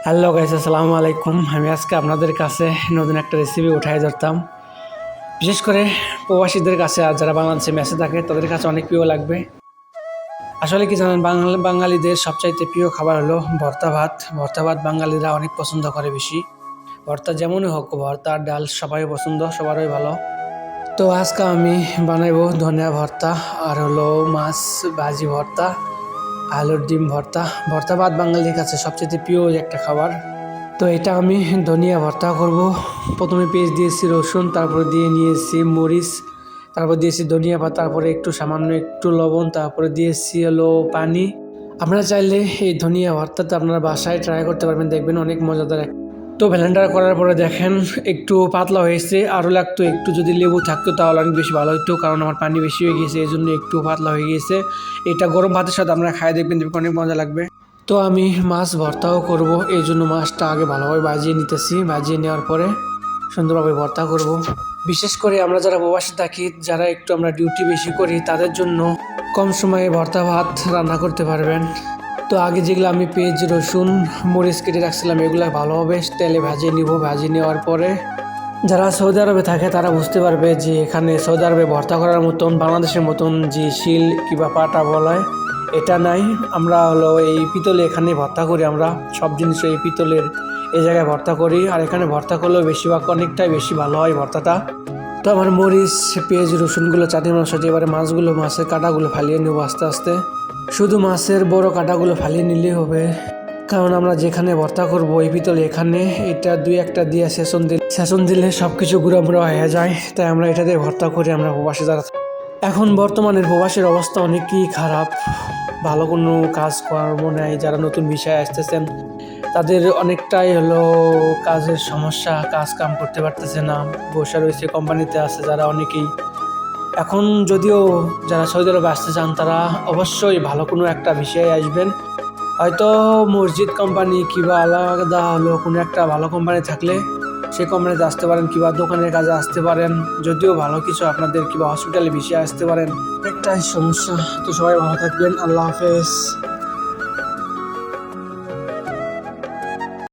Hello guys, আসসালামু আলাইকুম। আমি আজকে আপনাদের কাছে নতুন একটা রেসিপি উঠাই ধরতাম। বিশেষ করে প্রবাসীদের কাছে আর যারা বাংলাদেশে মেসে থাকে তাদের কাছে অনেক প্রিয় লাগবে। আসলে কি জানেন, বাঙালিদের সবচাইতে প্রিয় খাবার হলো ভর্তা ভাত। ভর্তা ভাত বাঙালিরা অনেক পছন্দ করে বেশি। ভর্তা যেমনই হোক, ভর্তা ডাল সবাই পছন্দ, সবারই ভালো। তো আজকে আমি বানাইবো ধনিয়া ভর্তা আর হলো মাছ ভাজি ভর্তা, আলুর ডিম ভর্তা। ভর্তা ভাত বাঙালির কাছে সবচেয়ে প্রিয় একটা খাবার। তো এটা আমি ধনিয়া ভর্তা করব। প্রথমে পেঁয়াজ দিয়েছি, রসুন, তারপরে দিয়ে নিয়েছি মরিচ, তারপর দিয়েছি ধনিয়া পাতা, তারপরে একটু সামান্য একটু লবণ, তারপরে দিয়েছি হলো পানি। আপনারা চাইলে এই ধনিয়া ভর্তাটা আপনারা বাসায় ট্রাই করতে পারবেন, দেখবেন অনেক মজাদার। তো ব্লেন্ডার করার পরে দেখেন একটু পাতলা হয়েছে, আরও লাগতো একটু যদি লেবু থাকতো তাহলে অনেক বেশি ভালো হতো, কারণ আমার পানি বেশি হয়ে গিয়েছে, এই জন্য একটু পাতলা হয়ে গিয়েছে। এটা গরম ভাতের সাথে আপনারা খাই দেখবেন, অনেক মজা লাগবে। তো আমি মাছ ভর্তাও করব, এই জন্য মাছটা আগে ভালোভাবে ভাজিয়ে নিতেছি। ভাজিয়ে নেওয়ার পরে সুন্দরভাবে ভর্তা করব। বিশেষ করে আমরা যারা প্রবাসী থাকি, যারা একটু আমরা ডিউটি বেশি করি, তাদের জন্য কম সময়ে ভর্তা ভাত রান্না করতে পারবেন। তো আগে যেগুলো আমি পেঁয়াজ, রসুন, মরিচ কেটে রাখছিলাম, এগুলো ভালোভাবে তেলে ভাজিয়ে নিব। ভাজিয়ে নেওয়ার পরে যারা সৌদি আরবে থাকে তারা বুঝতে পারবে যে এখানে সৌদি আরবে ভর্তা করার মতন বাংলাদেশের মতন যে শিল কিংবা পাটা বলায় এটা নাই। আমরা হলো এই পিতলে এখানে ভর্তা করি, আমরা সব জিনিস এই পিতলের এই জায়গায় ভর্তা করি। আর এখানে ভর্তা করলেও বেশিরভাগ অনেকটাই বেশি ভালো হয় ভর্তাটা। তো আমার মরিচ, পেঁয়াজ, রসুনগুলো চাটনি মশলা, এবারে মাছের কাঁটাগুলো ফালিয়ে নেবো আস্তে আস্তে। শুধু মাছের বড় কাঁটাগুলো ফালিয়ে নিলেই হবে, কারণ আমরা যেখানে ভর্তা করবো এই পিতলে, এখানে এটা দুই একটা দিয়ে সেচন দিলে সব কিছু গুঁড়া মুড়া হয়ে যায়। তাই আমরা এটা দিয়ে ভর্তা করি আমরা প্রবাসী যারা। এখন বর্তমানের প্রবাসীর অবস্থা অনেকই খারাপ, ভালো কোনো কাজ কর্ম নেই। যারা নতুন বিষয়ে আসতেছেন তাদের অনেকটাই হলো কাজের সমস্যা, কাজ কাম করতে পারতেছে না, বসে রয়েছে। কোম্পানিতে আছে যারা অনেকেই। এখন যদিও যারা সৌদি আরবে আসতে চান তারা অবশ্যই ভালো কোনো একটা বিষয়ে আসবেন, হয়তো মসজিদ কোম্পানি কিংবা আলাদা হলো কোনো একটা ভালো কোম্পানি থাকলে সেই কোম্পানিতে আসতে পারেন, কিংবা দোকানের কাজে আসতে পারেন। যদিও ভালো কিছু আপনাদের কিংবা হসপিটালে বিষয়ে আসতে পারেন, একটাই সমস্যা। তো সবাই ভালো থাকবেন, আল্লাহ হাফেজ।